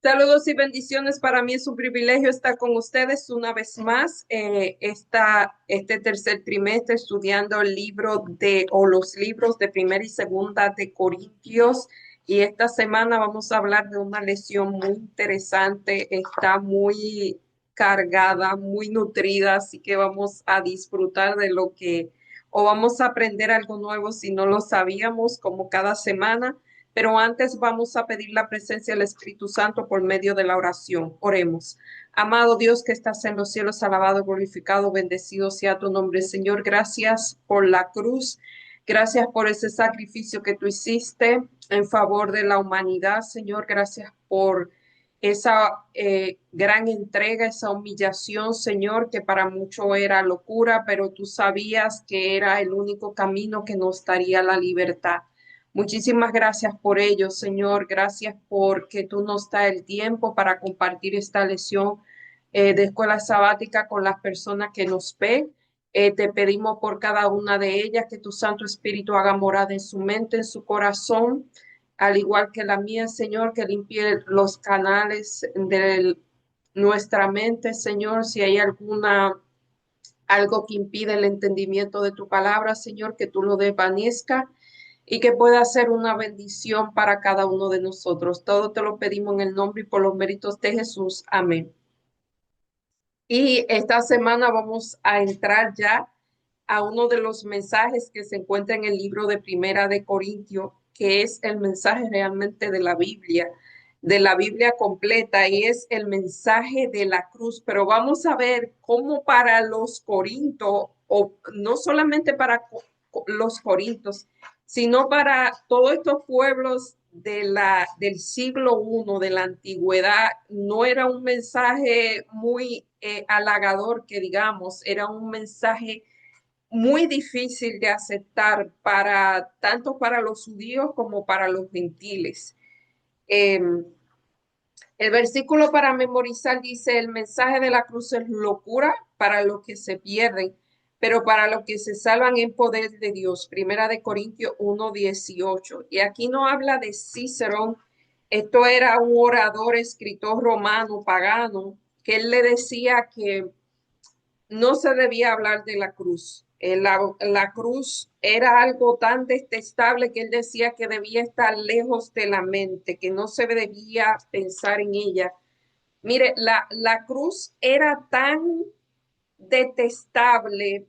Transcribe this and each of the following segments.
Saludos y bendiciones. Para mí es un privilegio estar con ustedes una vez más. Este tercer trimestre estudiando el libro o los libros de Primera y Segunda de Corintios. Y esta semana vamos a hablar de una lección muy interesante. Está muy cargada, muy nutrida, así que vamos a disfrutar de o vamos a aprender algo nuevo si no lo sabíamos, como cada semana. Pero antes vamos a pedir la presencia del Espíritu Santo por medio de la oración. Oremos. Amado Dios que estás en los cielos, alabado, glorificado, bendecido sea tu nombre, Señor. Gracias por la cruz. Gracias por ese sacrificio que tú hiciste en favor de la humanidad, Señor. Gracias por esa gran entrega, esa humillación, Señor, que para muchos era locura, pero tú sabías que era el único camino que nos daría la libertad. Muchísimas gracias por ello, Señor. Gracias porque tú nos das el tiempo para compartir esta lección de escuela sabática con las personas que nos ven. Te pedimos por cada una de ellas que tu Santo Espíritu haga morada en su mente, en su corazón, al igual que la mía, Señor, que limpie los canales de nuestra mente, Señor, si hay algo que impide el entendimiento de tu palabra, Señor, que tú lo desvanezca y que pueda ser una bendición para cada uno de nosotros. Todo te lo pedimos en el nombre y por los méritos de Jesús. Amén. Y esta semana vamos a entrar ya a uno de los mensajes que se encuentra en el libro de Primera de Corintios, que es el mensaje realmente de la Biblia completa, y es el mensaje de la cruz. Pero vamos a ver cómo para los corintios, o no solamente para los corintios, sino para todos estos pueblos del siglo I de la antigüedad, no era un mensaje muy halagador, que digamos, era un mensaje muy difícil de aceptar tanto para los judíos como para los gentiles. Eh, el versículo para memorizar dice: el mensaje de la cruz es locura para los que se pierden, pero para los que se salvan en poder de Dios. Primera de Corintios 1:18. Y aquí no habla de Cicerón. Esto era un orador, escritor romano, pagano, que él le decía que no se debía hablar de la cruz. La cruz era algo tan detestable que él decía que debía estar lejos de la mente, que no se debía pensar en ella. Mire, la cruz era tan detestable,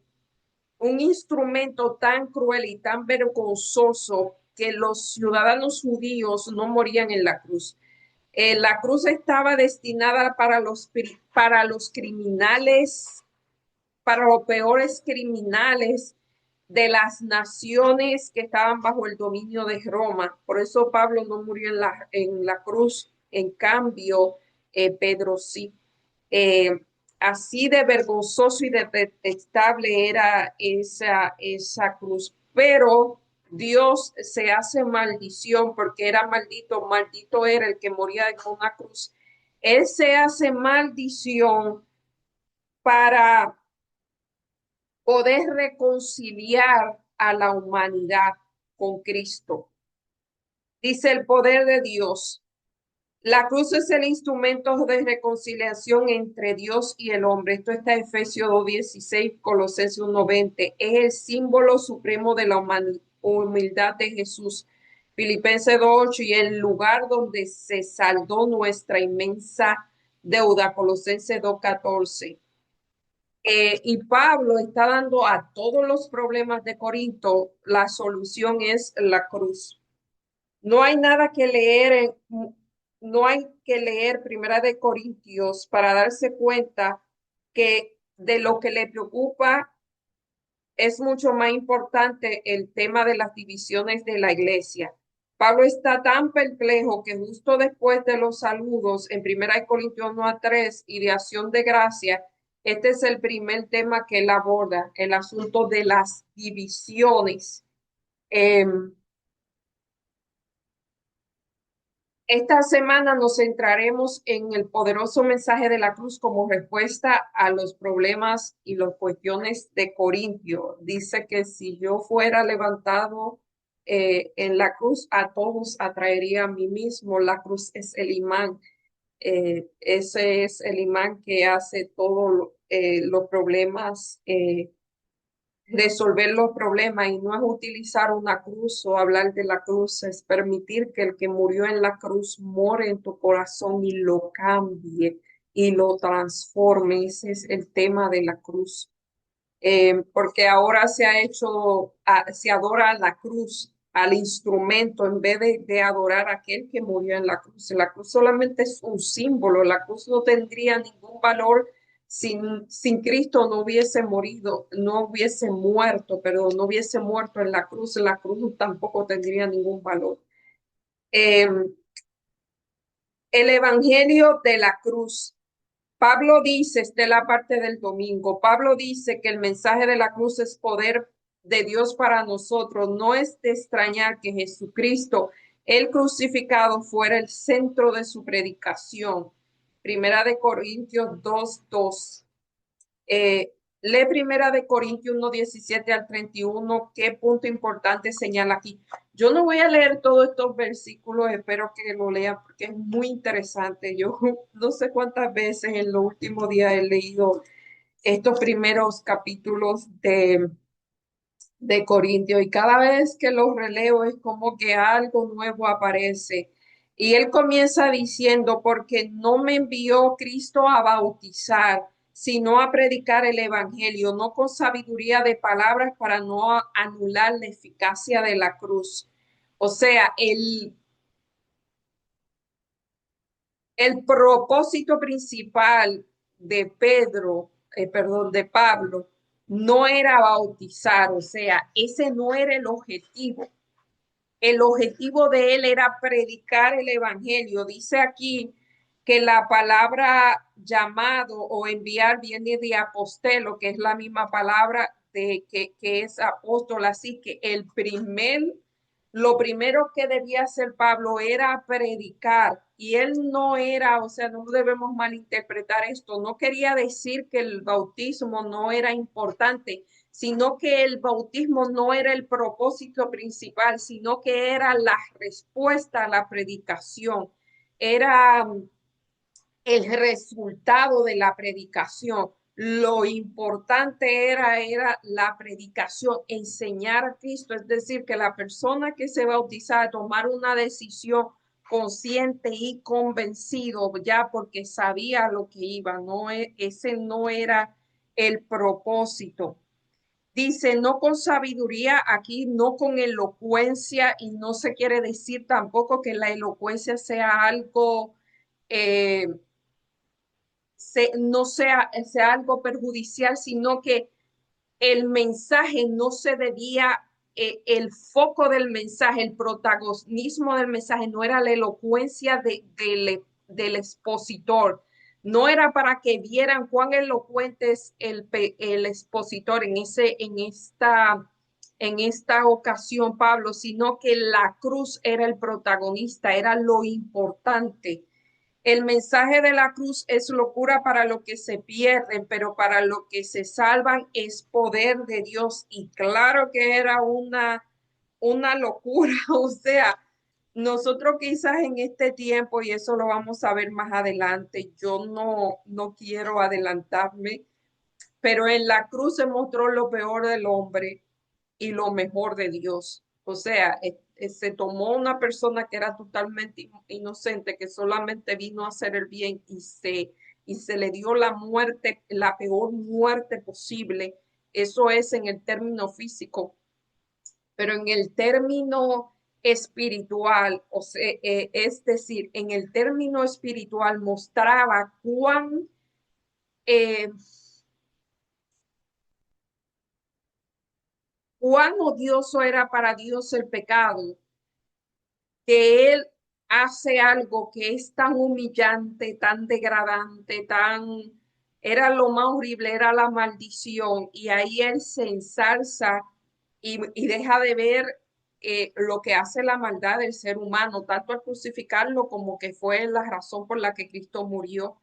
un instrumento tan cruel y tan vergonzoso, que los ciudadanos judíos no morían en la cruz. La cruz estaba destinada para los criminales, para los peores criminales de las naciones que estaban bajo el dominio de Roma. Por eso Pablo no murió en la cruz, en cambio, Pedro sí. Eh, Así de vergonzoso y de detestable era esa cruz. Pero Dios se hace maldición porque era maldito, maldito era el que moría en una cruz. Él se hace maldición para poder reconciliar a la humanidad con Cristo. Dice el poder de Dios. La cruz es el instrumento de reconciliación entre Dios y el hombre. Esto está en Efesios 2:16, Colosenses 1:20. Es el símbolo supremo de la humildad de Jesús. Filipenses 2:8, y el lugar donde se saldó nuestra inmensa deuda. Colosenses 2:14. Y Pablo está dando a todos los problemas de Corinto, la solución es la cruz. No hay nada que leer, no hay que leer Primera de Corintios para darse cuenta que de lo que le preocupa es mucho más importante el tema de las divisiones de la iglesia. Pablo está tan perplejo que justo después de los saludos en Primera de Corintios 1:3 y de acción de gracia, este es el primer tema que él aborda, el asunto de las divisiones. Esta semana nos centraremos en el poderoso mensaje de la cruz como respuesta a los problemas y las cuestiones de Corintio. Dice que si yo fuera levantado en la cruz, a todos atraería a mí mismo. La cruz es el imán. Ese es el imán que hace todos los problemas, resolver los problemas y no es utilizar una cruz o hablar de la cruz, es permitir que el que murió en la cruz more en tu corazón y lo cambie y lo transforme. Ese es el tema de la cruz. Porque ahora se ha hecho, se adora a la cruz, al instrumento, en vez de adorar a aquel que murió en la cruz. La cruz solamente es un símbolo, la cruz no tendría ningún valor sin Cristo no hubiese morido, no hubiese muerto, pero no hubiese muerto en la cruz tampoco tendría ningún valor. Eh, el Evangelio de la cruz. Pablo dice, esta es la parte del domingo, Pablo dice que el mensaje de la cruz es poder de Dios para nosotros. No es de extrañar que Jesucristo, el crucificado, fuera el centro de su predicación. Primera de Corintios 2:2. Lee Primera de Corintios 1:17 al 31. ¿Qué punto importante señala aquí? Yo no voy a leer todos estos versículos, espero que lo lean porque es muy interesante. Yo no sé cuántas veces en los últimos días he leído estos primeros capítulos de Corintios y cada vez que los releo es como que algo nuevo aparece. Y él comienza diciendo, porque no me envió Cristo a bautizar, sino a predicar el evangelio, no con sabiduría de palabras para no anular la eficacia de la cruz. O sea, el propósito principal de perdón, de Pablo, no era bautizar, o sea, ese no era el objetivo. El objetivo de él era predicar el evangelio. Dice aquí que la palabra llamado o enviar viene de apostelo, que es la misma palabra que es apóstol. Así que lo primero que debía hacer Pablo era predicar y él no era, o sea, no debemos malinterpretar esto, no quería decir que el bautismo no era importante, sino que el bautismo no era el propósito principal, sino que era la respuesta a la predicación, era el resultado de la predicación. Lo importante era la predicación, enseñar a Cristo, es decir, que la persona que se bautizaba tomar una decisión consciente y convencido ya porque sabía lo que iba, no, ese no era el propósito. Dice, no con sabiduría, aquí no con elocuencia, y no se quiere decir tampoco que la elocuencia sea algo eh, no sea algo perjudicial, sino que el mensaje no se debía, el foco del mensaje, el protagonismo del mensaje no era la elocuencia del expositor, no era para que vieran cuán elocuente es el expositor en esta ocasión, Pablo, sino que la cruz era el protagonista, era lo importante. El mensaje de la cruz es locura para lo que se pierden, pero para lo que se salvan es poder de Dios. Y claro que era una locura. O sea, nosotros quizás en este tiempo, y eso lo vamos a ver más adelante, yo no quiero adelantarme, pero en la cruz se mostró lo peor del hombre y lo mejor de Dios. O sea, se tomó una persona que era totalmente inocente, que solamente vino a hacer el bien y se le dio la muerte, la peor muerte posible. Eso es en el término físico, pero en el término espiritual, o sea, es decir, en el término espiritual mostraba eh, cuán odioso era para Dios el pecado, que Él hace algo que es tan humillante, tan degradante, era lo más horrible, era la maldición, y ahí Él se ensalza y deja de ver lo que hace la maldad del ser humano, tanto al crucificarlo como que fue la razón por la que Cristo murió.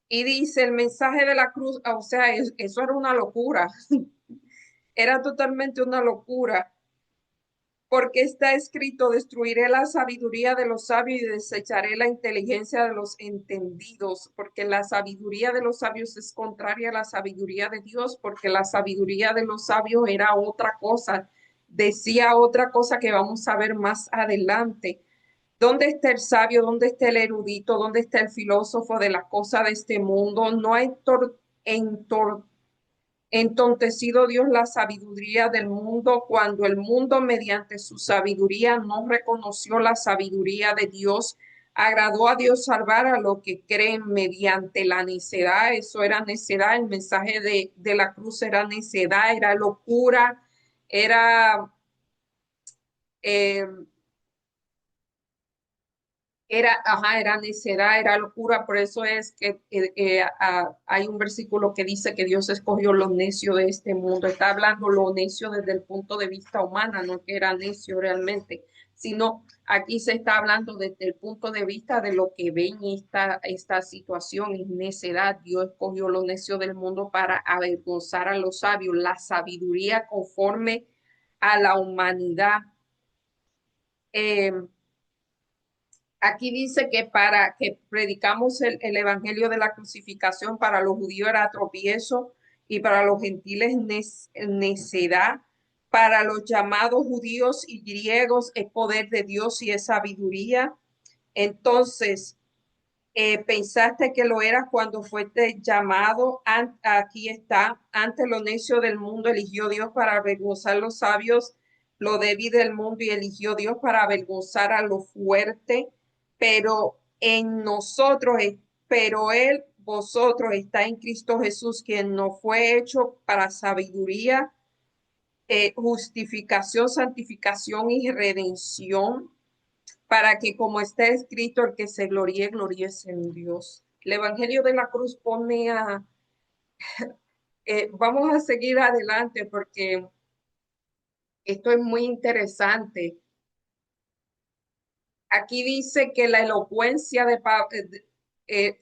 Y dice el mensaje de la cruz, o sea, eso era una locura, era totalmente una locura. Porque está escrito, destruiré la sabiduría de los sabios y desecharé la inteligencia de los entendidos, porque la sabiduría de los sabios es contraria a la sabiduría de Dios, porque la sabiduría de los sabios era otra cosa, decía otra cosa que vamos a ver más adelante. ¿Dónde está el sabio? ¿Dónde está el erudito? ¿Dónde está el filósofo de las cosas de este mundo? No hay entontecido Dios la sabiduría del mundo cuando el mundo mediante su sabiduría no reconoció la sabiduría de Dios. Agradó a Dios salvar a los que creen mediante la necedad. Eso era necedad. El mensaje de la cruz era necedad, era locura, era eh, era necedad, era locura, por eso es que hay un versículo que dice que Dios escogió lo necio de este mundo. Está hablando lo necio desde el punto de vista humano, no que era necio realmente, sino aquí se está hablando desde el punto de vista de lo que ven esta situación, es necedad. Dios escogió lo necio del mundo para avergonzar a los sabios, la sabiduría conforme a la humanidad. Eh, Aquí dice que para que predicamos el evangelio de la crucificación, para los judíos era tropiezo y para los gentiles necedad, para los llamados judíos y griegos es poder de Dios y es sabiduría. Entonces, pensaste que lo eras cuando fuiste llamado. Aquí está, ante lo necio del mundo eligió Dios para avergonzar a los sabios, lo débil del mundo y eligió Dios para avergonzar a lo fuerte, pero en nosotros, pero él, vosotros está en Cristo Jesús, quien no fue hecho para sabiduría, justificación, santificación y redención, para que como está escrito, el que se gloríe, gloríese en Dios. El Evangelio de la Cruz pone vamos a seguir adelante porque esto es muy interesante. Aquí dice que la elocuencia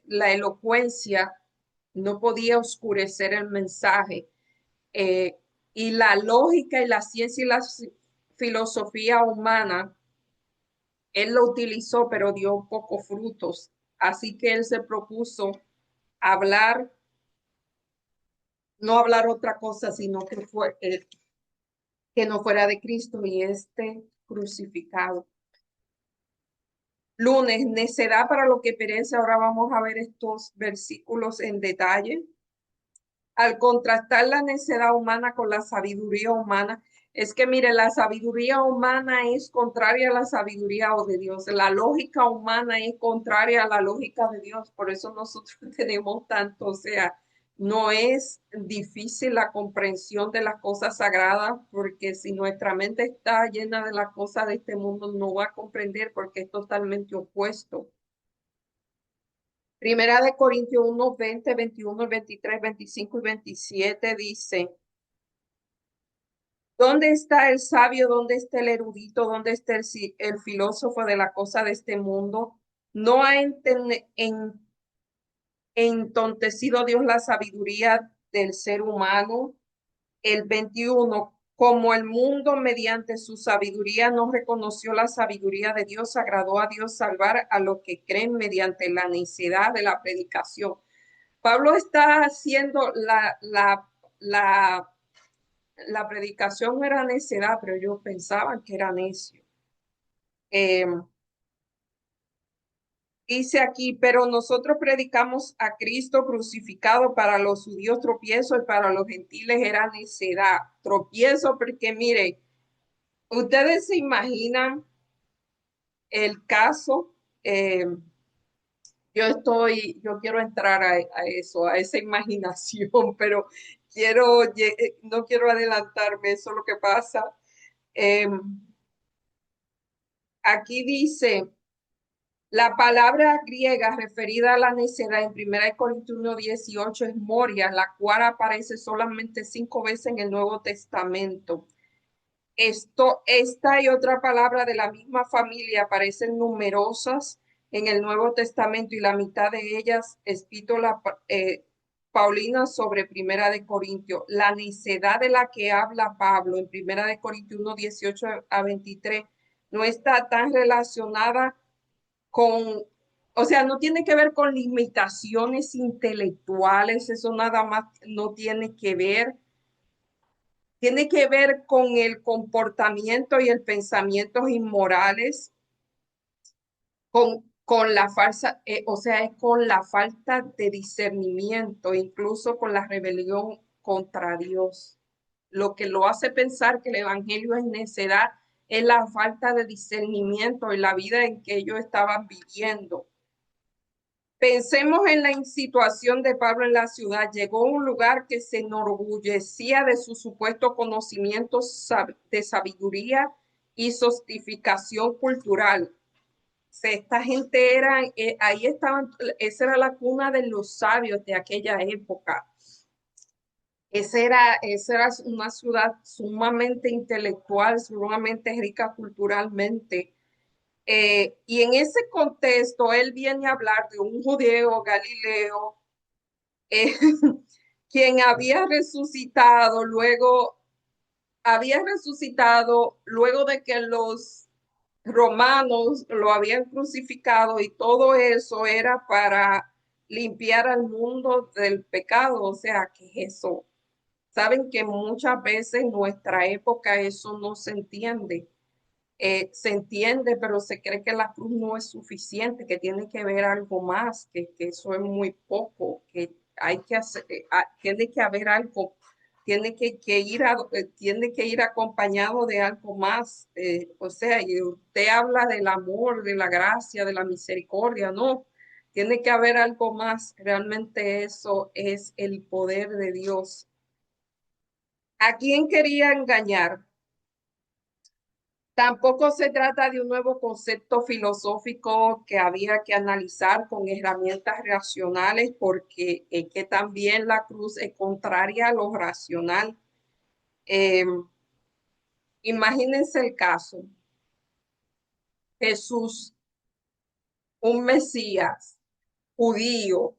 la elocuencia no podía oscurecer el mensaje, eh, y la lógica y la ciencia y la filosofía humana él lo utilizó, pero dio pocos frutos. Así que él se propuso hablar, no hablar otra cosa, sino que no fuera de Cristo y este crucificado. Lunes, necedad para lo que perece. Ahora vamos a ver estos versículos en detalle. Al contrastar la necedad humana con la sabiduría humana, es que mire, la sabiduría humana es contraria a la sabiduría de Dios. La lógica humana es contraria a la lógica de Dios. Por eso nosotros tenemos tanto, o sea, no es difícil la comprensión de las cosas sagradas, porque si nuestra mente está llena de las cosas de este mundo, no va a comprender porque es totalmente opuesto. Primera de Corintios 1, 20, 21, 23, 25 y 27 dice, ¿dónde está el sabio? ¿Dónde está el erudito? ¿Dónde está el filósofo de la cosa de este mundo? ¿No ha entontecido Dios la sabiduría del ser humano? El 21, como el mundo mediante su sabiduría no reconoció la sabiduría de Dios, agradó a Dios salvar a los que creen mediante la necedad de la predicación. Pablo está haciendo la predicación era necedad, pero ellos pensaban que era necio. Eh, Dice aquí, pero nosotros predicamos a Cristo crucificado, para los judíos tropiezo y para los gentiles era necedad. Tropiezo porque mire, ustedes se imaginan el caso, eh, yo quiero entrar a eso, a esa imaginación, pero no quiero adelantarme, eso es lo que pasa. Eh, Aquí dice, la palabra griega referida a la necedad en 1 Corintios 18 es moria, la cual aparece solamente 5 veces en el Nuevo Testamento. Esta y otra palabra de la misma familia aparecen numerosas en el Nuevo Testamento y la mitad de ellas, epístola, Paulina sobre Primera de Corintios. La necedad de la que habla Pablo en Primera de Corintios 1, 18 a 23 no está tan relacionada con, o sea, no tiene que ver con limitaciones intelectuales, eso nada más no tiene que ver. Tiene que ver con el comportamiento y el pensamiento inmorales, con la falsa, o sea, es con la falta de discernimiento, incluso con la rebelión contra Dios. Lo que lo hace pensar que el evangelio es necedad es la falta de discernimiento y la vida en que ellos estaban viviendo. Pensemos en la situación de Pablo en la ciudad. Llegó a un lugar que se enorgullecía de su supuesto conocimiento de sabiduría y sofisticación cultural. Esta gente era, ahí estaban, esa era la cuna de los sabios de aquella época. Esa era una ciudad sumamente intelectual, sumamente rica culturalmente. Y en ese contexto, él viene a hablar de un judío Galileo, eh, quien había resucitado luego de que los romanos lo habían crucificado y todo eso era para limpiar al mundo del pecado. O sea, ¿qué es eso? Saben que muchas veces en nuestra época eso no se entiende. Se entiende, pero se cree que la cruz no es suficiente, que tiene que ver algo más, que eso es muy poco, que hay que hacer, tiene que haber algo, tiene que ir acompañado de algo más. O sea, y usted habla del amor, de la gracia, de la misericordia, no, tiene que haber algo más. Realmente eso es el poder de Dios. ¿A quién quería engañar? Tampoco se trata de un nuevo concepto filosófico que había que analizar con herramientas racionales, porque es que también la cruz es contraria a lo racional. Eh, Imagínense el caso, Jesús, un Mesías judío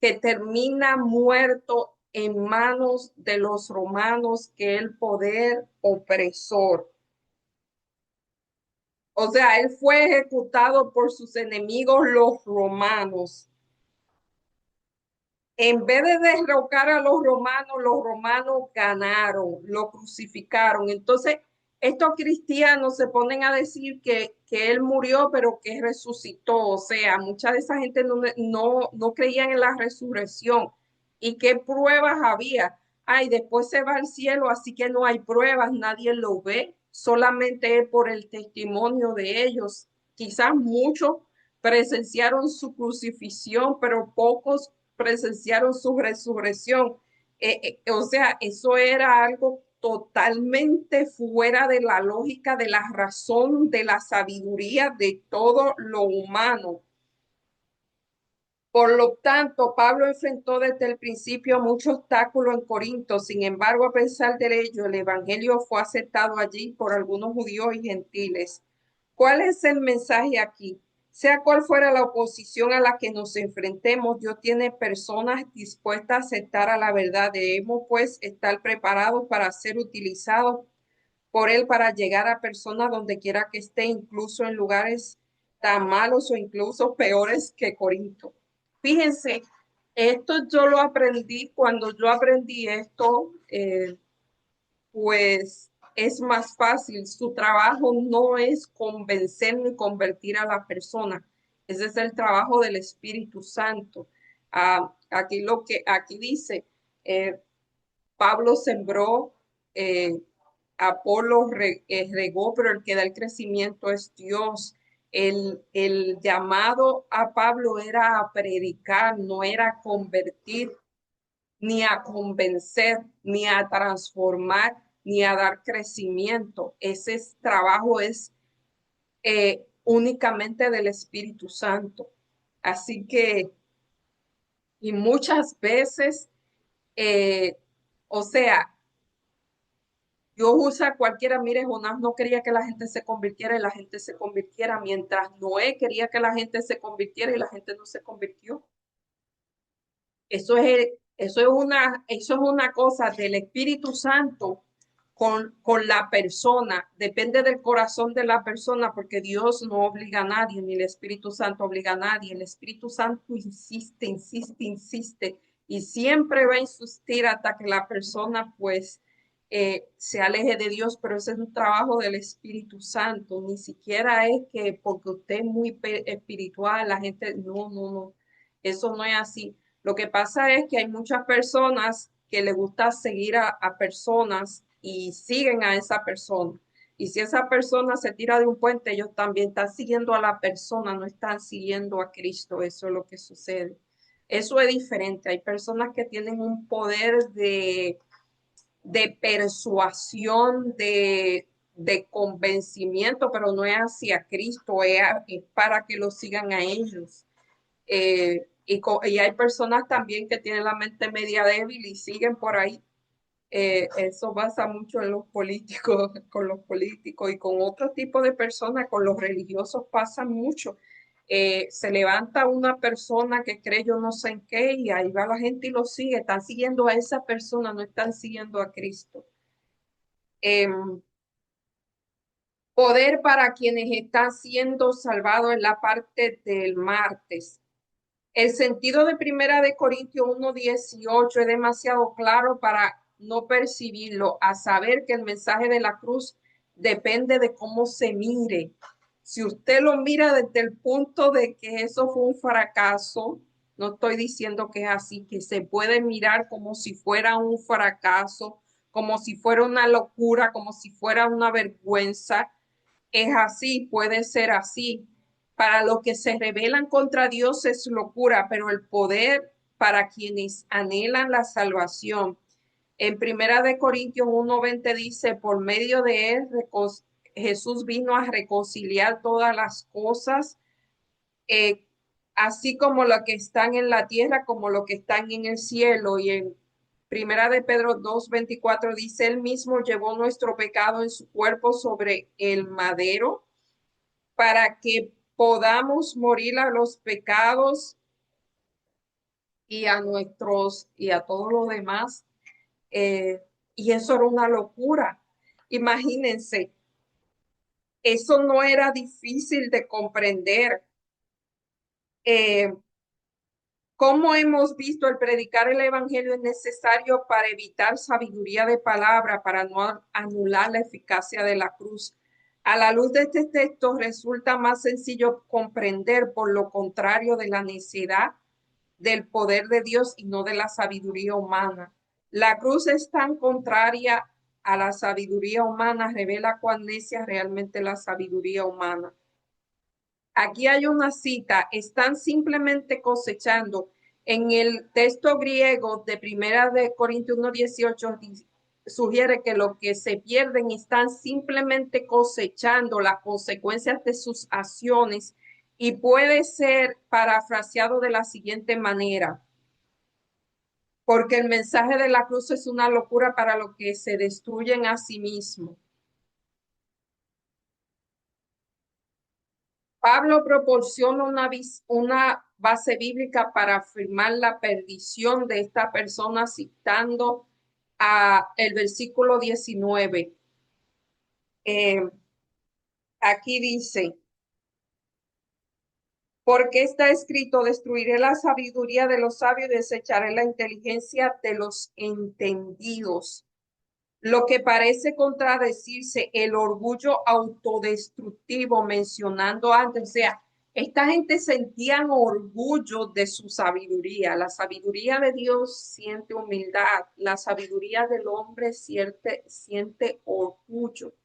que termina muerto en manos de los romanos, que es el poder opresor. O sea, él fue ejecutado por sus enemigos, los romanos. En vez de derrocar a los romanos ganaron, lo crucificaron. Entonces, estos cristianos se ponen a decir que él murió, pero que resucitó. O sea, mucha de esa gente no creían en la resurrección. ¿Y qué pruebas había? Ay, después se va al cielo, así que no hay pruebas, nadie lo ve, solamente es por el testimonio de ellos. Quizás muchos presenciaron su crucifixión, pero pocos presenciaron su resurrección. O sea, eso era algo totalmente fuera de la lógica, de la razón, de la sabiduría de todo lo humano. Por lo tanto, Pablo enfrentó desde el principio muchos obstáculos en Corinto. Sin embargo, a pesar de ello, el evangelio fue aceptado allí por algunos judíos y gentiles. ¿Cuál es el mensaje aquí? Sea cual fuera la oposición a la que nos enfrentemos, Dios tiene personas dispuestas a aceptar a la verdad. Debemos, pues, estar preparados para ser utilizados por Él para llegar a personas donde quiera que esté, incluso en lugares tan malos o incluso peores que Corinto. Fíjense, esto yo lo aprendí cuando yo aprendí esto, pues es más fácil. Su trabajo no es convencer ni convertir a la persona. Ese es el trabajo del Espíritu Santo. Aquí dice, eh, Pablo sembró, eh, Apolo regó, pero el que da el crecimiento es Dios. El llamado a Pablo era a predicar, no era a convertir, ni a convencer, ni a transformar, ni a dar crecimiento. Trabajo es únicamente del Espíritu Santo. Así que, y muchas veces, eh, o sea, Dios usa a cualquiera. Mire, Jonás no quería que la gente se convirtiera y la gente se convirtiera, mientras Noé quería que la gente se convirtiera y la gente no se convirtió. Eso es Eso es una cosa del Espíritu Santo con la persona. Depende del corazón de la persona, porque Dios no obliga a nadie, ni el Espíritu Santo obliga a nadie. El Espíritu Santo insiste, insiste, insiste, y siempre va a insistir hasta que la persona, pues, se aleje de Dios, pero ese es un trabajo del Espíritu Santo. Ni siquiera es que porque usted es muy espiritual, la gente, no, no, no, eso no es así. Lo que pasa es que hay muchas personas que le gusta seguir a personas y siguen a esa persona. Y si esa persona se tira de un puente, ellos también están siguiendo a la persona, no están siguiendo a Cristo. Eso es lo que sucede. Eso es diferente. Hay personas que tienen un poder de persuasión, de convencimiento, pero no es hacia Cristo, es para que lo sigan a ellos. Y hay personas también que tienen la mente media débil y siguen por ahí. Eso pasa mucho en los políticos, con los políticos y con otro tipo de personas, con los religiosos pasa mucho. Se levanta una persona que cree yo no sé en qué y ahí va la gente y lo sigue. Están siguiendo a esa persona, no están siguiendo a Cristo. Poder para quienes están siendo salvados en la parte del martes. El sentido de Primera de Corintios 1:18 es demasiado claro para no percibirlo, a saber que el mensaje de la cruz depende de cómo se mire. Si usted lo mira desde el punto de que eso fue un fracaso, no estoy diciendo que es así, que se puede mirar como si fuera un fracaso, como si fuera una locura, como si fuera una vergüenza, es así, puede ser así. Para los que se rebelan contra Dios es locura, pero el poder para quienes anhelan la salvación. En Primera de Corintios 1:20 dice, por medio de él Jesús vino a reconciliar todas las cosas, eh, así como lo que están en la tierra como lo que están en el cielo. Y en Primera de Pedro 2:24 dice, él mismo llevó nuestro pecado en su cuerpo sobre el madero para que podamos morir a los pecados y a nuestros y a todos los demás. Eh, y eso era una locura. Imagínense, eso no era difícil de comprender. Eh, Como hemos visto, el predicar el evangelio es necesario para evitar sabiduría de palabra, para no anular la eficacia de la cruz. A la luz de este texto resulta más sencillo comprender por lo contrario de la necedad del poder de Dios y no de la sabiduría humana. La cruz es tan contraria a la sabiduría humana, revela cuán necia realmente la sabiduría humana. Aquí hay una cita, están simplemente cosechando. En el texto griego de Primera de Corintios 1:18 sugiere que lo que se pierden están simplemente cosechando las consecuencias de sus acciones y puede ser parafraseado de la siguiente manera, porque el mensaje de la cruz es una locura para los que se destruyen a sí mismos. Pablo proporciona una base bíblica para afirmar la perdición de esta persona citando a el versículo 19. Eh, Aquí dice, porque está escrito, destruiré la sabiduría de los sabios y desecharé la inteligencia de los entendidos. Lo que parece contradecirse el orgullo autodestructivo mencionando antes, o sea, esta gente sentían orgullo de su sabiduría. La sabiduría de Dios siente humildad, la sabiduría del hombre siente orgullo.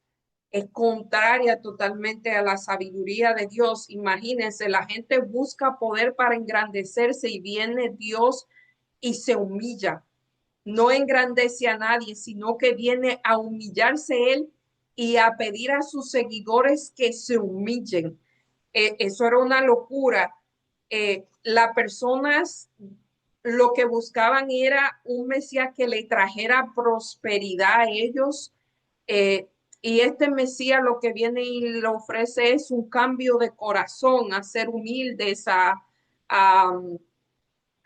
Es contraria totalmente a la sabiduría de Dios. Imagínense, la gente busca poder para engrandecerse y viene Dios y se humilla, no engrandece a nadie, sino que viene a humillarse él y a pedir a sus seguidores que se humillen. Eso era una locura. Las personas lo que buscaban era un Mesías que le trajera prosperidad a ellos. eh, y este Mesías lo que viene y le ofrece es un cambio de corazón, a ser humildes, a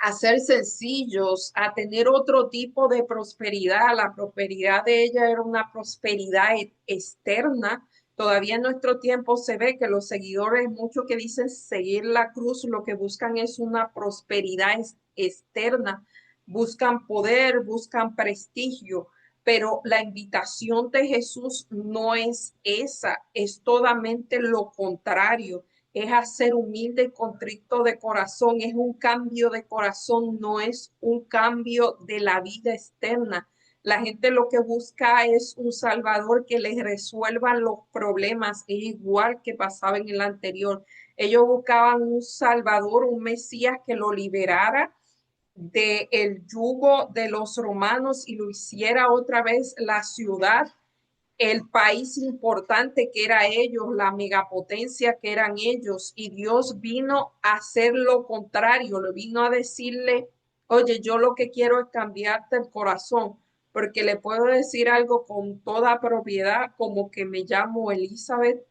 a ser sencillos, a tener otro tipo de prosperidad. La prosperidad de ella era una prosperidad externa. Todavía en nuestro tiempo se ve que los seguidores, muchos que dicen seguir la cruz, lo que buscan es una prosperidad externa, buscan poder, buscan prestigio, pero la invitación de Jesús no es esa, es totalmente lo contrario, es hacer humilde y contrito de corazón, es un cambio de corazón, no es un cambio de la vida externa. La gente lo que busca es un salvador que les resuelva los problemas, es igual que pasaba en el anterior. Ellos buscaban un salvador, un Mesías que lo liberara del yugo de los romanos y lo hiciera otra vez la ciudad, el país importante que era ellos, la megapotencia que eran ellos, y Dios vino a hacer lo contrario, le vino a decirle, oye, yo lo que quiero es cambiarte el corazón, porque le puedo decir algo con toda propiedad, como que me llamo Elizabeth.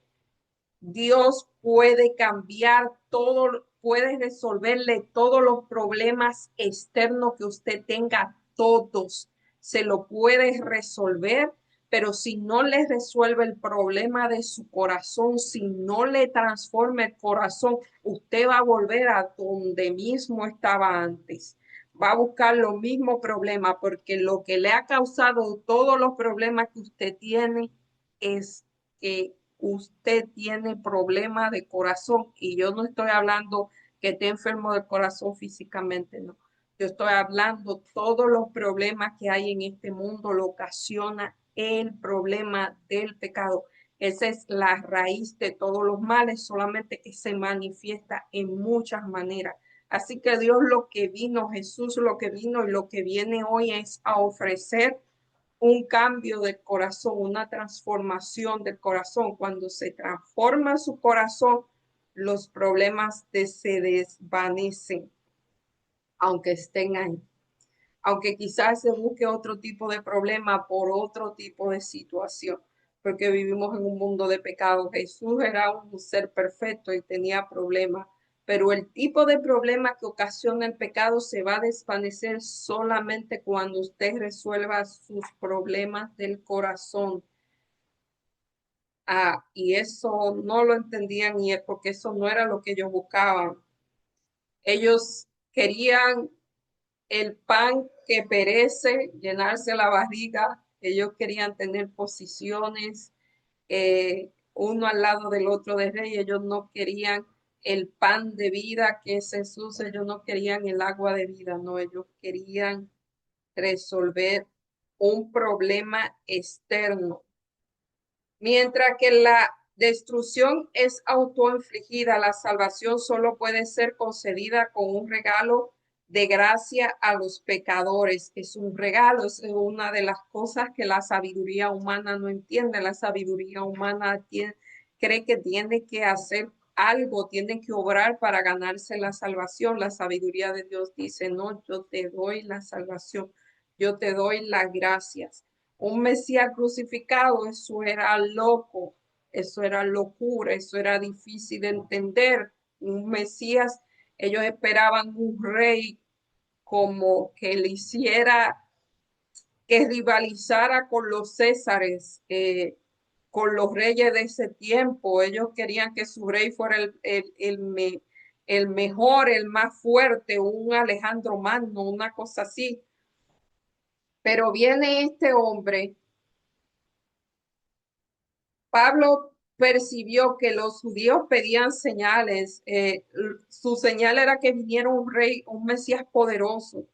Dios puede cambiar todo, puede resolverle todos los problemas externos que usted tenga, todos. Se lo puede resolver, pero si no le resuelve el problema de su corazón, si no le transforma el corazón, usted va a volver a donde mismo estaba antes. Va a buscar los mismos problemas, porque lo que le ha causado todos los problemas que usted tiene es que usted tiene problemas de corazón, y yo no estoy hablando que esté enfermo del corazón físicamente, no. Yo estoy hablando todos los problemas que hay en este mundo lo ocasiona el problema del pecado. Esa es la raíz de todos los males, solamente que se manifiesta en muchas maneras. Así que Dios lo que vino, Jesús lo que vino y lo que viene hoy es a ofrecer un cambio del corazón, una transformación del corazón. Cuando se transforma su corazón, los problemas se desvanecen, aunque estén ahí. Aunque quizás se busque otro tipo de problema por otro tipo de situación, porque vivimos en un mundo de pecado. Jesús era un ser perfecto y tenía problemas, pero el tipo de problema que ocasiona el pecado se va a desvanecer solamente cuando usted resuelva sus problemas del corazón. Y eso no lo entendían y es porque eso no era lo que ellos buscaban. Ellos querían el pan que perece, llenarse la barriga. Ellos querían tener posiciones, uno al lado del otro de rey. Ellos no querían el pan de vida que es Jesús. Ellos no querían el agua de vida, no. Ellos querían resolver un problema externo. Mientras que la destrucción es autoinfligida, la salvación solo puede ser concedida con un regalo de gracia a los pecadores. Es un regalo, es una de las cosas que la sabiduría humana no entiende. La sabiduría humana cree que tiene que hacer algo, tiene que obrar para ganarse la salvación. La sabiduría de Dios dice, no, yo te doy la salvación, yo te doy las gracias. Un Mesías crucificado, eso era loco, eso era locura, eso era difícil de entender. Un Mesías, ellos esperaban un rey como que le hiciera, que rivalizara con los césares, con los reyes de ese tiempo. Ellos querían que su rey fuera el mejor, el más fuerte, un Alejandro Magno, una cosa así. Pero viene este hombre. Pablo percibió que los judíos pedían señales. Su señal era que viniera un rey, un Mesías poderoso.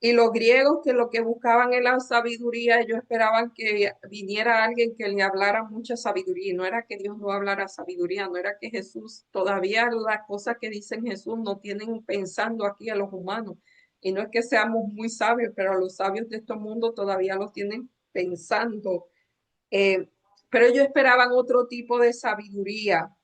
Y los griegos, que lo que buscaban en la sabiduría, ellos esperaban que viniera alguien que le hablara mucha sabiduría. Y no era que Dios no hablara sabiduría, no era que Jesús, todavía las cosas que dicen Jesús no tienen pensando aquí a los humanos. Y no es que seamos muy sabios, pero a los sabios de este mundo todavía los tienen pensando. Eh, pero ellos esperaban otro tipo de sabiduría.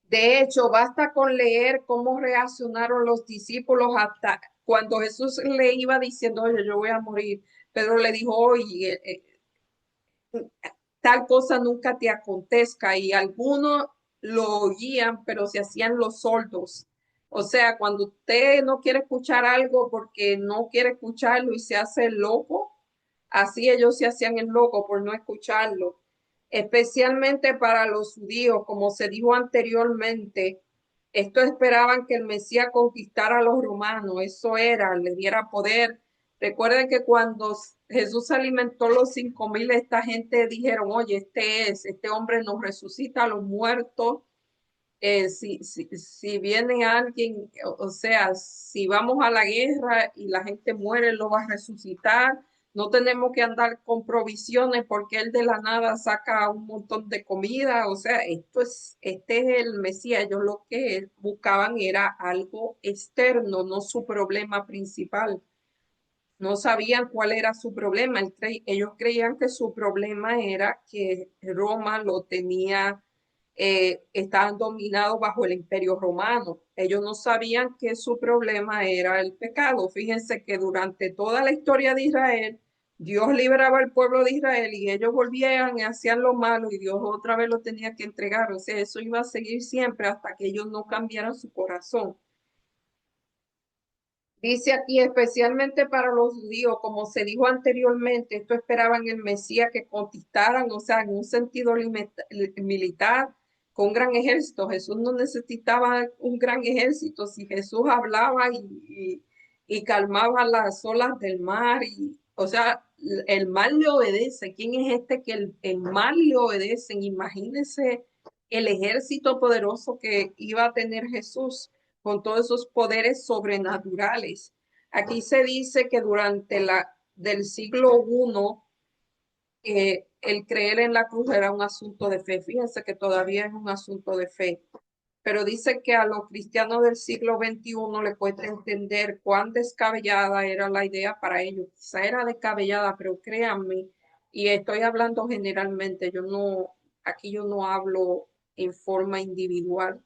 De hecho, basta con leer cómo reaccionaron los discípulos hasta cuando Jesús le iba diciendo, oye, yo voy a morir. Pedro le dijo, oye, tal cosa nunca te acontezca. Y algunos lo oían, pero se hacían los sordos. O sea, cuando usted no quiere escuchar algo porque no quiere escucharlo y se hace el loco, así ellos se hacían el loco por no escucharlo. Especialmente para los judíos, como se dijo anteriormente, estos esperaban que el Mesías conquistara a los romanos, eso era, le diera poder. Recuerden que cuando Jesús alimentó los 5.000, esta gente dijeron, oye, este hombre nos resucita a los muertos. Si viene alguien, o sea, si vamos a la guerra y la gente muere, lo va a resucitar. No tenemos que andar con provisiones porque él de la nada saca un montón de comida. O sea, este es el Mesías. Ellos lo que buscaban era algo externo, no su problema principal. No sabían cuál era su problema. Ellos creían que su problema era que Roma lo tenía, estaban dominados bajo el imperio romano. Ellos no sabían que su problema era el pecado. Fíjense que durante toda la historia de Israel, Dios liberaba al pueblo de Israel y ellos volvían y hacían lo malo y Dios otra vez lo tenía que entregar. O sea, eso iba a seguir siempre hasta que ellos no cambiaran su corazón. Dice aquí, especialmente para los judíos, como se dijo anteriormente, esto esperaban el Mesías que conquistaran, o sea, en un sentido militar, con un gran ejército. Jesús no necesitaba un gran ejército. Si Jesús hablaba y calmaba las olas del mar, o sea, el mar le obedece. ¿Quién es este que el mar le obedece? Imagínense el ejército poderoso que iba a tener Jesús con todos esos poderes sobrenaturales. Aquí se dice que durante del siglo I, el creer en la cruz era un asunto de fe. Fíjense que todavía es un asunto de fe. Pero dice que a los cristianos del siglo XXI le cuesta entender cuán descabellada era la idea para ellos. Quizá era descabellada, pero créanme, y estoy hablando generalmente, aquí yo no hablo en forma individual,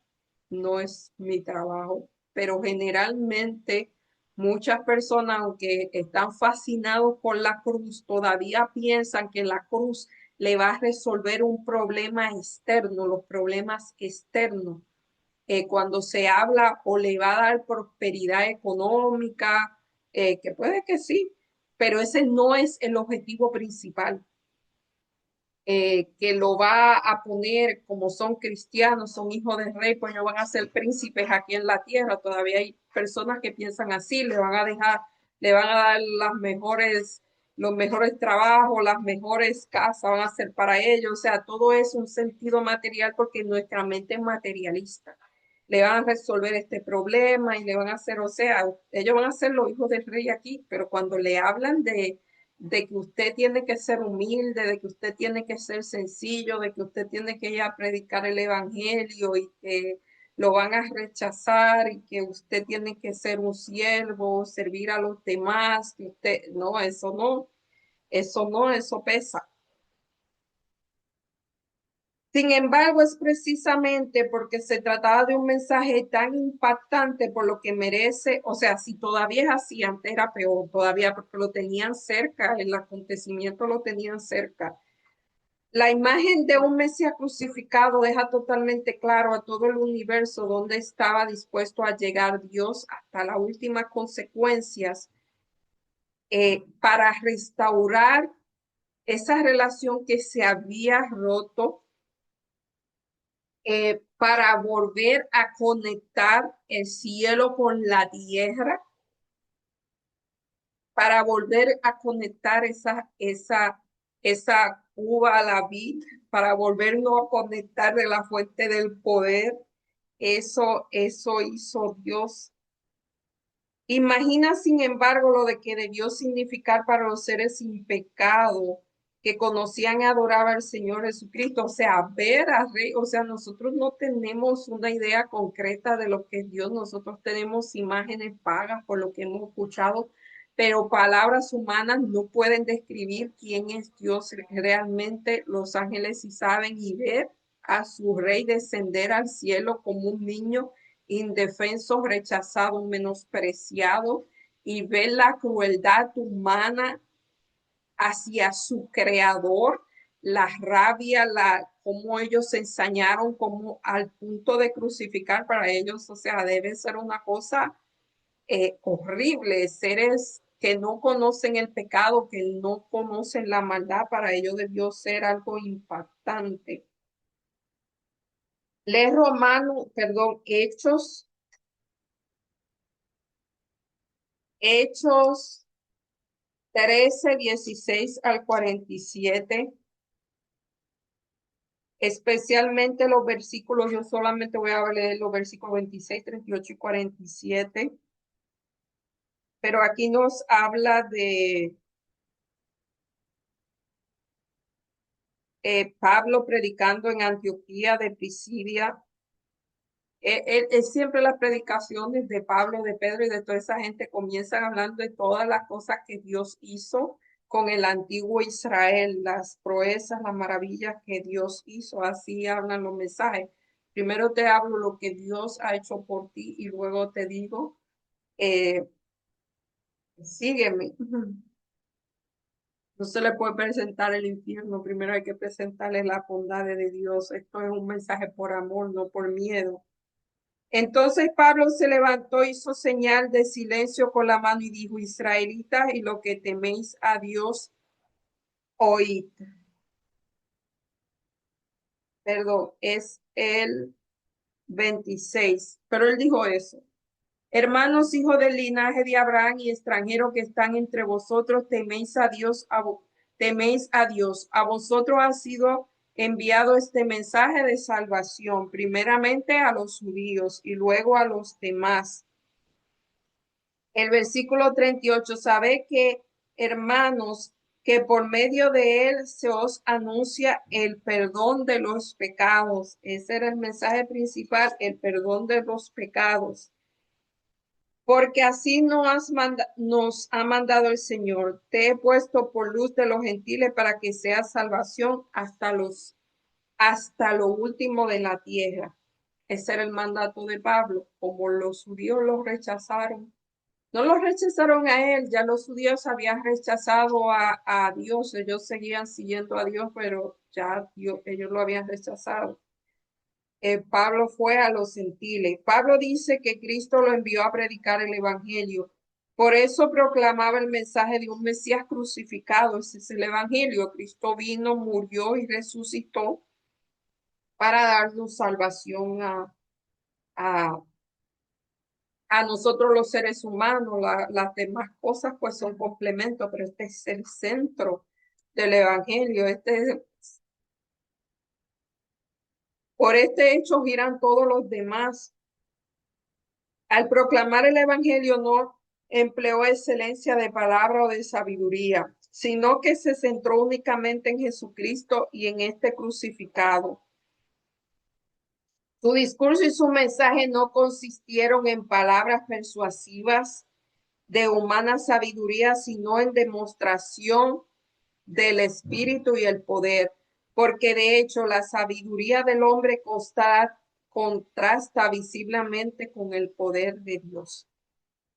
no es mi trabajo, pero generalmente muchas personas, aunque están fascinados por la cruz, todavía piensan que la cruz le va a resolver un problema externo, los problemas externos. Cuando se habla o le va a dar prosperidad económica, que puede que sí, pero ese no es el objetivo principal. Que lo va a poner como son cristianos, son hijos del rey, pues no van a ser príncipes aquí en la tierra. Todavía hay personas que piensan así, le van a dar los mejores trabajos, las mejores casas, van a ser para ellos. O sea, todo es un sentido material porque nuestra mente es materialista. Le van a resolver este problema y le van a hacer, o sea, ellos van a ser los hijos del rey aquí, pero cuando le hablan de que usted tiene que ser humilde, de que usted tiene que ser sencillo, de que usted tiene que ir a predicar el evangelio y que lo van a rechazar y que usted tiene que ser un siervo, servir a los demás, que usted, no, eso pesa. Sin embargo, es precisamente porque se trataba de un mensaje tan impactante por lo que merece, o sea, si todavía es así, antes era peor, todavía porque lo tenían cerca, el acontecimiento lo tenían cerca. La imagen de un Mesías crucificado deja totalmente claro a todo el universo dónde estaba dispuesto a llegar Dios hasta las últimas consecuencias para restaurar esa relación que se había roto, para volver a conectar el cielo con la tierra, para volver a conectar esa uva a la vid, para volvernos a conectar de la fuente del poder. Eso hizo Dios. Imagina, sin embargo, lo de que debió significar para los seres sin pecado que conocían y adoraban al Señor Jesucristo. O sea, ver a Rey, o sea, nosotros no tenemos una idea concreta de lo que es Dios, nosotros tenemos imágenes vagas por lo que hemos escuchado, pero palabras humanas no pueden describir quién es Dios realmente. Los ángeles sí saben, y ver a su Rey descender al cielo como un niño indefenso, rechazado, menospreciado, y ver la crueldad humana hacia su creador, la rabia, cómo ellos se ensañaron como al punto de crucificar para ellos, o sea, debe ser una cosa horrible, seres que no conocen el pecado, que no conocen la maldad, para ellos debió ser algo impactante. Lee Romano, perdón, Hechos 13, 16 al 47, especialmente los versículos, yo solamente voy a leer los versículos 26, 38 y 47, pero aquí nos habla de Pablo predicando en Antioquía de Pisidia. Es siempre las predicaciones de Pablo, de Pedro y de toda esa gente comienzan hablando de todas las cosas que Dios hizo con el antiguo Israel, las proezas, las maravillas que Dios hizo. Así hablan los mensajes. Primero te hablo lo que Dios ha hecho por ti y luego te digo, eh, sígueme. No se le puede presentar el infierno, primero hay que presentarle la bondad de Dios. Esto es un mensaje por amor, no por miedo. Entonces Pablo se levantó, hizo señal de silencio con la mano y dijo: Israelitas, y lo que teméis a Dios, oíd. Perdón, es el 26, pero él dijo eso. Hermanos, hijos del linaje de Abraham y extranjeros que están entre vosotros, teméis a Dios, teméis a Dios. A vosotros ha sido enviado este mensaje de salvación, primeramente a los judíos y luego a los demás. El versículo 38, sabe que, hermanos, que por medio de él se os anuncia el perdón de los pecados. Ese era el mensaje principal, el perdón de los pecados. Porque así nos ha mandado el Señor. Te he puesto por luz de los gentiles para que sea salvación hasta lo último de la tierra. Ese era el mandato de Pablo. Como los judíos lo rechazaron, no los rechazaron a él, ya los judíos habían rechazado a Dios, ellos seguían siguiendo a Dios, pero ya ellos lo habían rechazado. Pablo fue a los gentiles. Pablo dice que Cristo lo envió a predicar el evangelio. Por eso proclamaba el mensaje de un Mesías crucificado. Ese es el evangelio. Cristo vino, murió y resucitó para darnos salvación a, a nosotros los seres humanos. Las demás cosas pues son complementos, pero este es el centro del evangelio. Por este hecho giran todos los demás. Al proclamar el evangelio no empleó excelencia de palabra o de sabiduría, sino que se centró únicamente en Jesucristo y en este crucificado. Su discurso y su mensaje no consistieron en palabras persuasivas de humana sabiduría, sino en demostración del espíritu y el poder, porque de hecho la sabiduría del hombre contrasta visiblemente con el poder de Dios.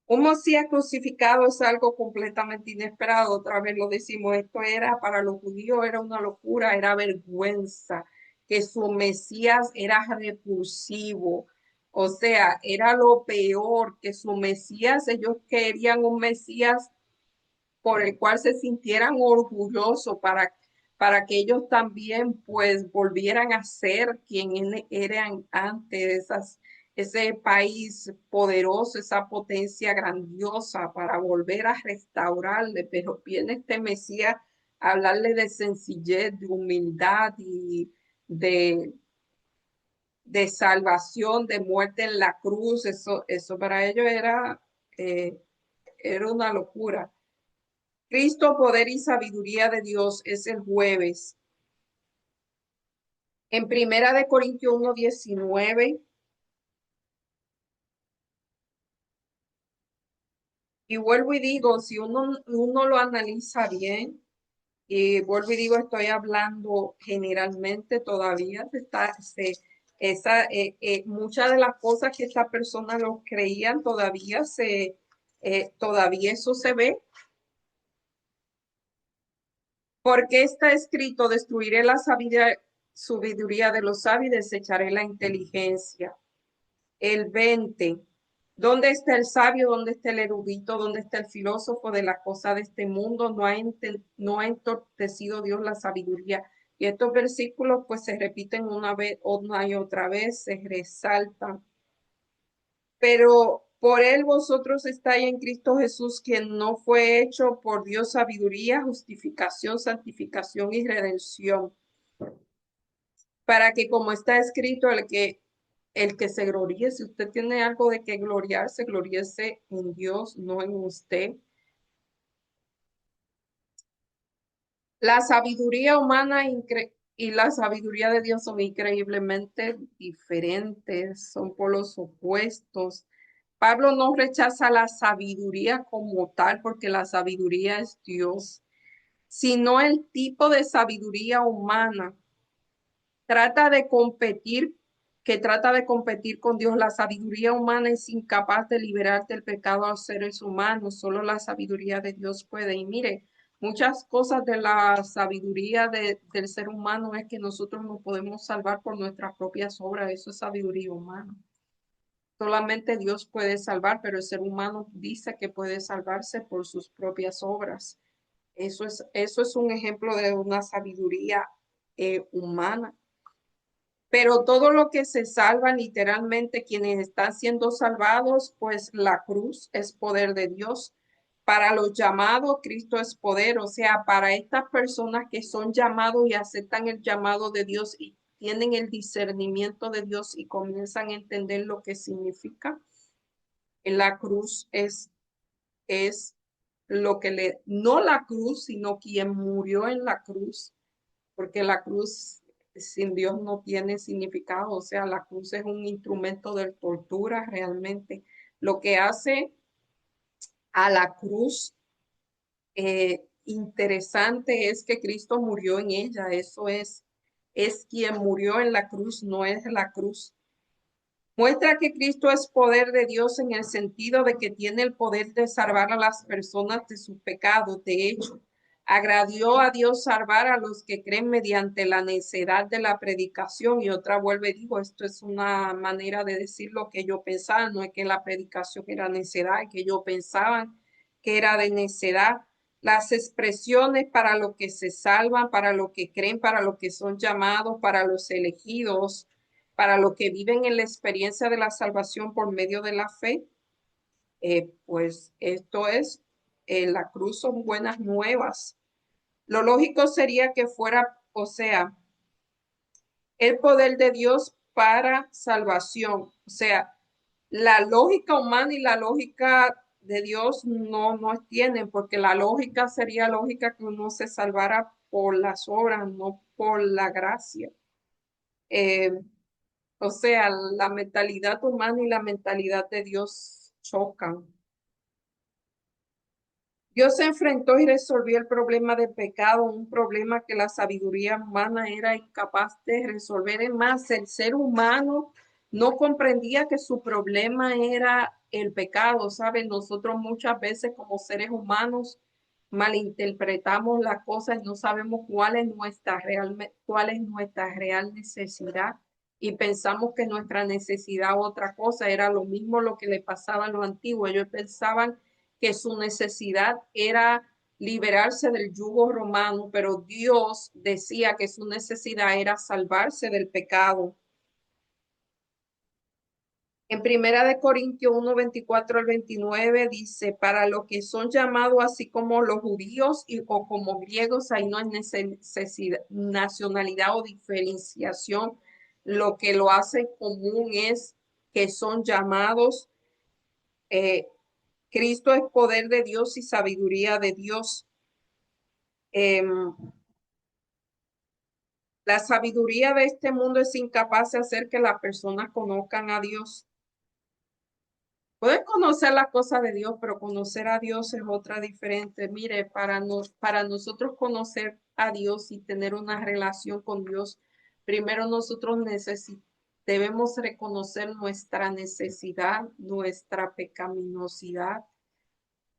Un Mesías crucificado es algo completamente inesperado. Otra vez lo decimos, esto era para los judíos, era una locura, era vergüenza, que su Mesías era repulsivo. O sea, era lo peor, que su Mesías, ellos querían un Mesías por el cual se sintieran orgullosos para que ellos también pues volvieran a ser quien eran antes, ese país poderoso, esa potencia grandiosa para volver a restaurarle, pero viene este Mesías a hablarle de sencillez, de humildad y de, de salvación, de muerte en la cruz, eso para ellos era una locura. Cristo, poder y sabiduría de Dios es el jueves. En Primera de Corintios 1:19, y vuelvo y digo, si uno lo analiza bien, y vuelvo y digo, estoy hablando generalmente todavía, muchas de las cosas que esta persona lo creían todavía eso se ve. Porque está escrito, destruiré la sabiduría de los sabios y desecharé la inteligencia. El 20. ¿Dónde está el sabio? ¿Dónde está el erudito? ¿Dónde está el filósofo de la cosa de este mundo? No ha entorpecido Dios la sabiduría. Y estos versículos pues se repiten una y otra vez, se resaltan. Pero por él vosotros estáis en Cristo Jesús, quien no fue hecho por Dios sabiduría, justificación, santificación y redención, para que como está escrito, el que se gloríe, si usted tiene algo de que gloriarse, gloríese en Dios, no en usted. La sabiduría humana y la sabiduría de Dios son increíblemente diferentes, son polos opuestos. Pablo no rechaza la sabiduría como tal, porque la sabiduría es Dios, sino el tipo de sabiduría humana. Trata de competir, que trata de competir con Dios. La sabiduría humana es incapaz de liberar del pecado a los seres humanos. Solo la sabiduría de Dios puede. Y mire, muchas cosas de la sabiduría del ser humano es que nosotros no podemos salvar por nuestras propias obras. Eso es sabiduría humana. Solamente Dios puede salvar, pero el ser humano dice que puede salvarse por sus propias obras. Eso es un ejemplo de una sabiduría humana. Pero todo lo que se salva, literalmente quienes están siendo salvados, pues la cruz es poder de Dios. Para los llamados, Cristo es poder. O sea, para estas personas que son llamados y aceptan el llamado de Dios y tienen el discernimiento de Dios y comienzan a entender lo que significa, la cruz es lo que no la cruz, sino quien murió en la cruz, porque la cruz sin Dios no tiene significado, o sea, la cruz es un instrumento de tortura realmente. Lo que hace a la cruz interesante es que Cristo murió en ella, es quien murió en la cruz, no es la cruz. Muestra que Cristo es poder de Dios en el sentido de que tiene el poder de salvar a las personas de sus pecados. De hecho, agradió a Dios salvar a los que creen mediante la necedad de la predicación. Y otra vuelve, digo, esto es una manera de decir lo que yo pensaba, no es que la predicación era necedad, es que ellos pensaban que era de necedad. Las expresiones para los que se salvan, para los que creen, para los que son llamados, para los elegidos, para los que viven en la experiencia de la salvación por medio de la fe, pues esto es, la cruz son buenas nuevas. Lo lógico sería que fuera, o sea, el poder de Dios para salvación. O sea, la lógica humana y la lógica de Dios no tienen, porque la lógica sería lógica que uno se salvara por las obras, no por la gracia. Eh, O sea, la mentalidad humana y la mentalidad de Dios chocan. Dios se enfrentó y resolvió el problema del pecado, un problema que la sabiduría humana era incapaz de resolver. Es más, el ser humano no comprendía que su problema era el pecado, ¿saben? Nosotros muchas veces como seres humanos malinterpretamos las cosas y no sabemos cuál es nuestra real necesidad y pensamos que nuestra necesidad otra cosa era lo mismo lo que le pasaba a los antiguos. Ellos pensaban que su necesidad era liberarse del yugo romano, pero Dios decía que su necesidad era salvarse del pecado. En Primera de Corintios 1, 24 al 29 dice, para los que son llamados así como los judíos o como griegos, ahí no hay necesidad, nacionalidad o diferenciación. Lo que lo hace común es que son llamados. eh, Cristo es poder de Dios y sabiduría de Dios. Em, la sabiduría de este mundo es incapaz de hacer que las personas conozcan a Dios. Pueden conocer las cosas de Dios, pero conocer a Dios es otra diferente. Mire, para nosotros conocer a Dios y tener una relación con Dios, primero nosotros debemos reconocer nuestra necesidad, nuestra pecaminosidad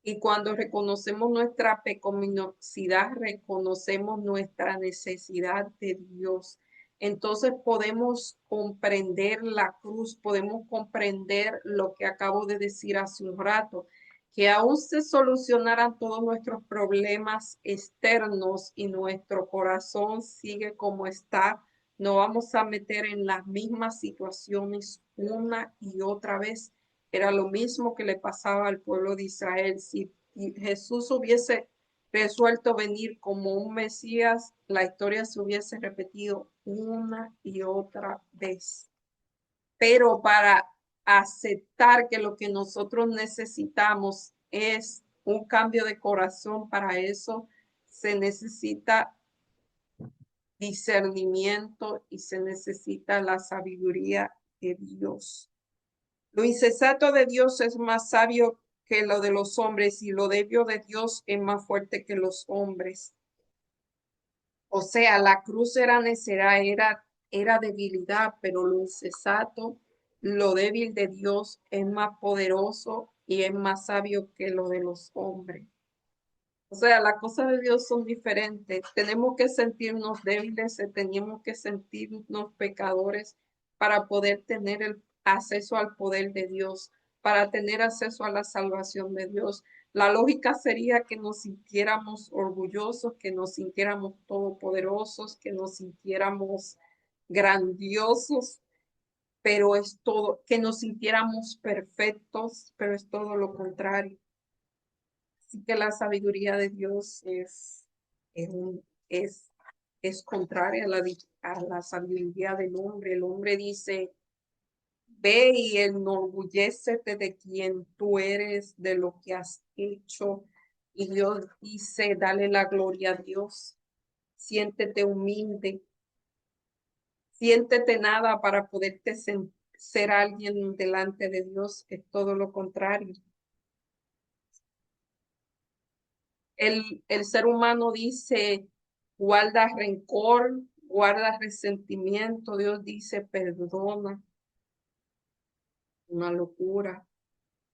Y cuando reconocemos nuestra pecaminosidad, reconocemos nuestra necesidad de Dios. Entonces podemos comprender la cruz, podemos comprender lo que acabo de decir hace un rato, que aún se solucionaran todos nuestros problemas externos y nuestro corazón sigue como está, no vamos a meter en las mismas situaciones una y otra vez. Era lo mismo que le pasaba al pueblo de Israel. Si Jesús hubiese resuelto venir como un Mesías, la historia se hubiese repetido una y otra vez. Pero para aceptar que lo que nosotros necesitamos es un cambio de corazón, para eso se necesita discernimiento y se necesita la sabiduría de Dios. Lo insensato de Dios es más sabio que lo de los hombres y lo débil de Dios es más fuerte que los hombres. O sea, la cruz era necedad, era debilidad, pero lo insensato, lo débil de Dios es más poderoso y es más sabio que lo de los hombres. O sea, las cosas de Dios son diferentes. Tenemos que sentirnos débiles, tenemos que sentirnos pecadores para poder tener el acceso al poder de Dios, para tener acceso a la salvación de Dios. La lógica sería que nos sintiéramos orgullosos, que nos sintiéramos todopoderosos, que nos sintiéramos grandiosos, pero es todo, que nos sintiéramos perfectos, pero es todo lo contrario. Así que la sabiduría de Dios es, un- es, es contraria a la sabiduría del hombre. El hombre dice, ve y enorgullécete de quien tú eres, de lo que has hecho. Y Dios dice, dale la gloria a Dios. Siéntete humilde, siéntete nada para poderte ser alguien delante de Dios. Es todo lo contrario. El ser humano dice, guarda rencor, guarda resentimiento. Dios dice, perdona. Una locura,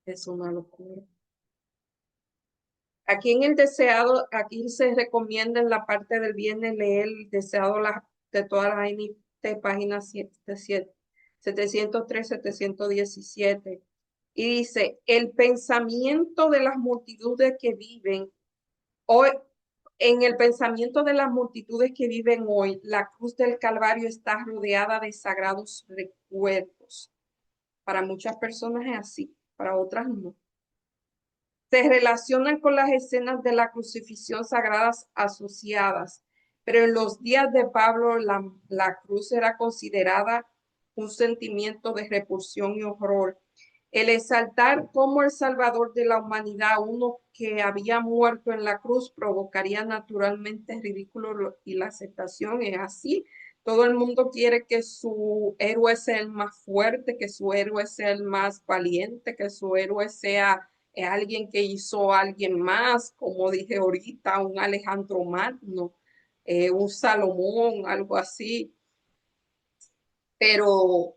es una locura. Aquí en el deseado, aquí se recomienda en la parte del viernes leer el deseado de todas las de páginas 703, 717. Y dice, el pensamiento de las multitudes que viven hoy, en el pensamiento de las multitudes que viven hoy, la cruz del Calvario está rodeada de sagrados recuerdos. Para muchas personas es así, para otras no. Se relacionan con las escenas de la crucifixión sagradas asociadas, pero en los días de Pablo la cruz era considerada un sentimiento de repulsión y horror. El exaltar como el Salvador de la humanidad, uno que había muerto en la cruz, provocaría naturalmente el ridículo y la aceptación. Es así. Todo el mundo quiere que su héroe sea el más fuerte, que su héroe sea el más valiente, que su héroe sea alguien que hizo a alguien más, como dije ahorita, un Alejandro Magno, un Salomón, algo así. Pero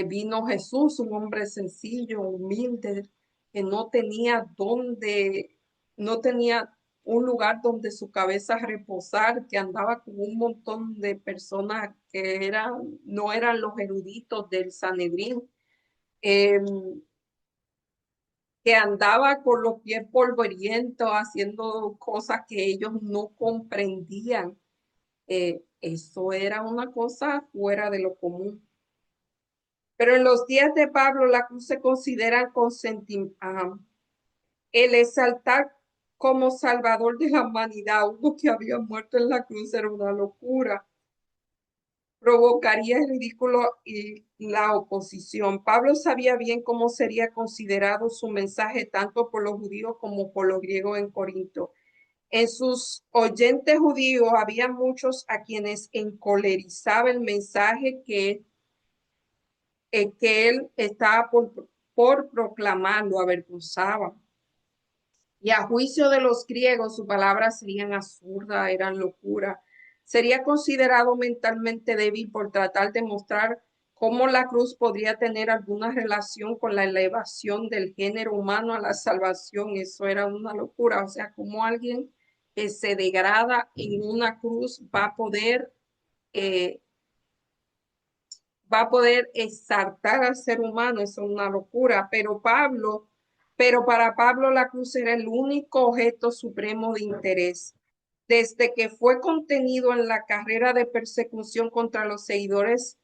vino Jesús, un hombre sencillo, humilde, que no tenía un lugar donde su cabeza reposar, que andaba con un montón de personas que no eran los eruditos del Sanedrín, eh, que andaba con los pies polvorientos haciendo cosas que ellos no comprendían. Eso era una cosa fuera de lo común. Pero en los días de Pablo, la cruz se considera el exaltar como salvador de la humanidad. Uno que había muerto en la cruz era una locura. Provocaría el ridículo y la oposición. Pablo sabía bien cómo sería considerado su mensaje tanto por los judíos como por los griegos en Corinto. En sus oyentes judíos había muchos a quienes encolerizaba el mensaje que él estaba por proclamar, lo avergonzaba. Y a juicio de los griegos, sus palabras serían absurdas, eran locura. Sería considerado mentalmente débil por tratar de mostrar ¿Cómo la cruz podría tener alguna relación con la elevación del género humano a la salvación? Eso era una locura. O sea, ¿cómo alguien que se degrada en una cruz eh, va a poder exaltar al ser humano? Eso es una locura. Pero para Pablo la cruz era el único objeto supremo de interés. Desde que fue contenido en la carrera de persecución contra los seguidores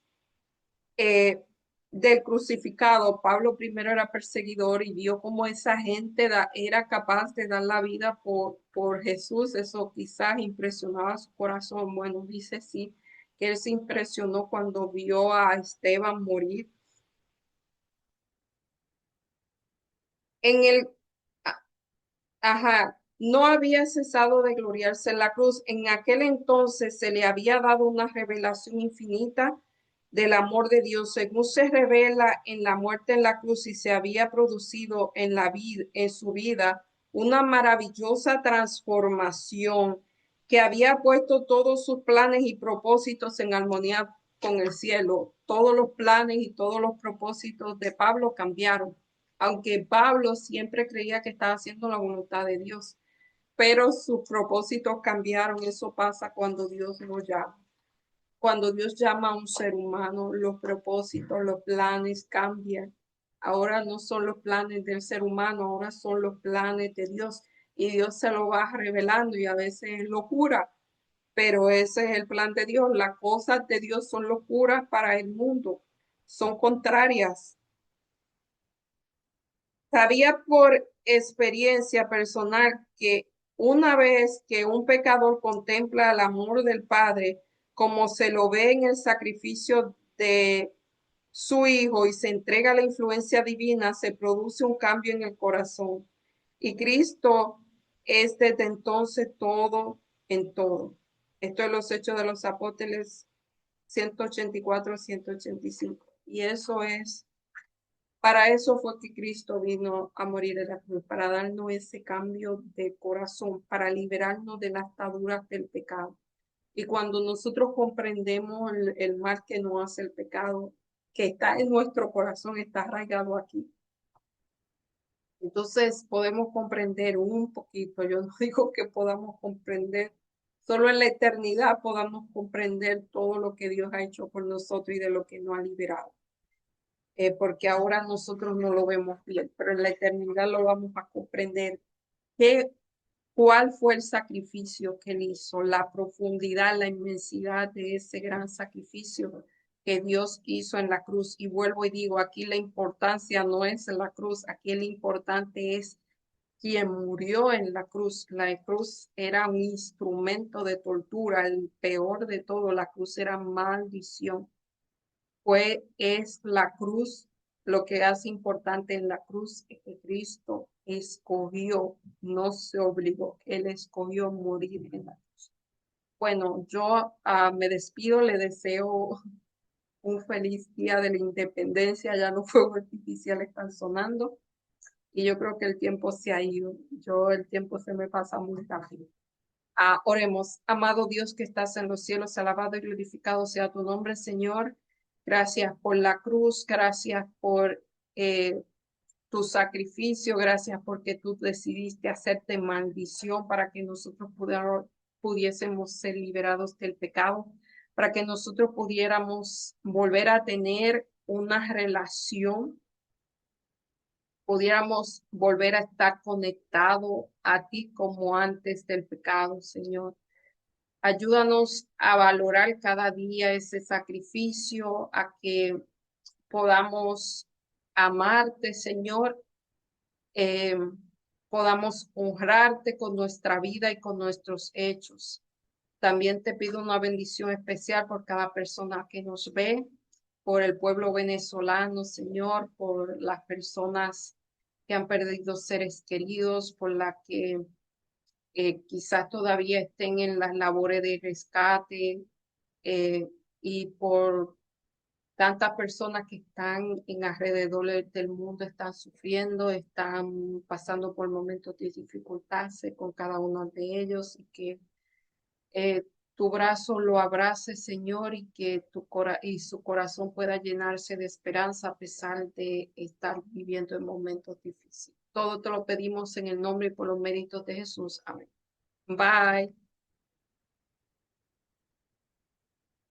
eh, del crucificado, Pablo primero era perseguidor y vio cómo esa gente era capaz de dar la vida por Jesús. Eso quizás impresionaba su corazón. Bueno, dice sí, que él se impresionó cuando vio a Esteban morir. En el, Ajá, no había cesado de gloriarse en la cruz. En aquel entonces se le había dado una revelación infinita del amor de Dios, según se revela en la muerte en la cruz y se había producido en la vida, en su vida, una maravillosa transformación que había puesto todos sus planes y propósitos en armonía con el cielo. Todos los planes y todos los propósitos de Pablo cambiaron, aunque Pablo siempre creía que estaba haciendo la voluntad de Dios, pero sus propósitos cambiaron. Eso pasa cuando Dios lo llama. Cuando Dios llama a un ser humano, los propósitos, los planes cambian. Ahora no son los planes del ser humano, ahora son los planes de Dios. Y Dios se lo va revelando y a veces es locura, pero ese es el plan de Dios. Las cosas de Dios son locuras para el mundo, son contrarias. Sabía por experiencia personal que una vez que un pecador contempla el amor del Padre, como se lo ve en el sacrificio de su Hijo y se entrega a la influencia divina, se produce un cambio en el corazón. Y Cristo es desde entonces todo en todo. Esto es los Hechos de los Apóstoles 184, 185. Y eso es para eso fue que Cristo vino a morir en la cruz, para darnos ese cambio de corazón, para liberarnos de las ataduras del pecado. Y cuando nosotros comprendemos el mal que nos hace el pecado, que está en nuestro corazón, está arraigado aquí, entonces podemos comprender un poquito. Yo no digo que podamos comprender, solo en la eternidad podamos comprender todo lo que Dios ha hecho por nosotros y de lo que nos ha liberado, porque ahora nosotros no lo vemos bien, pero en la eternidad lo vamos a comprender. ¿Qué, ¿Cuál fue el sacrificio que él hizo? La profundidad, la inmensidad de ese gran sacrificio que Dios hizo en la cruz. Y vuelvo y digo, aquí la importancia no es en la cruz, aquí lo importante es quien murió en la cruz. La cruz era un instrumento de tortura, el peor de todo, la cruz era maldición. Es la cruz, lo que hace importante en la cruz es que Cristo escogió, no se obligó, Él escogió morir en la cruz. Bueno, yo me despido, le deseo un feliz día de la independencia, ya los fuegos artificiales están sonando y yo creo que el tiempo se ha ido, el tiempo se me pasa muy rápido. Oremos, amado Dios que estás en los cielos, alabado y glorificado sea tu nombre, Señor. Gracias por la cruz, gracias por eh, tu sacrificio, gracias porque tú decidiste hacerte maldición para que nosotros pudiésemos ser liberados del pecado, para que nosotros pudiéramos volver a tener una relación, pudiéramos volver a estar conectados a ti como antes del pecado, Señor. Ayúdanos a valorar cada día ese sacrificio, a que podamos amarte, Señor, eh, podamos honrarte con nuestra vida y con nuestros hechos. También te pido una bendición especial por cada persona que nos ve, por el pueblo venezolano, Señor, por las personas que han perdido seres queridos, por las que quizás todavía estén en las labores de rescate, y por tantas personas que están en alrededor del mundo, están sufriendo, están pasando por momentos de dificultad, sé con cada uno de ellos y que tu brazo lo abrace, Señor, y que y su corazón pueda llenarse de esperanza a pesar de estar viviendo en momentos difíciles. Todo te lo pedimos en el nombre y por los méritos de Jesús. Amén. Bye.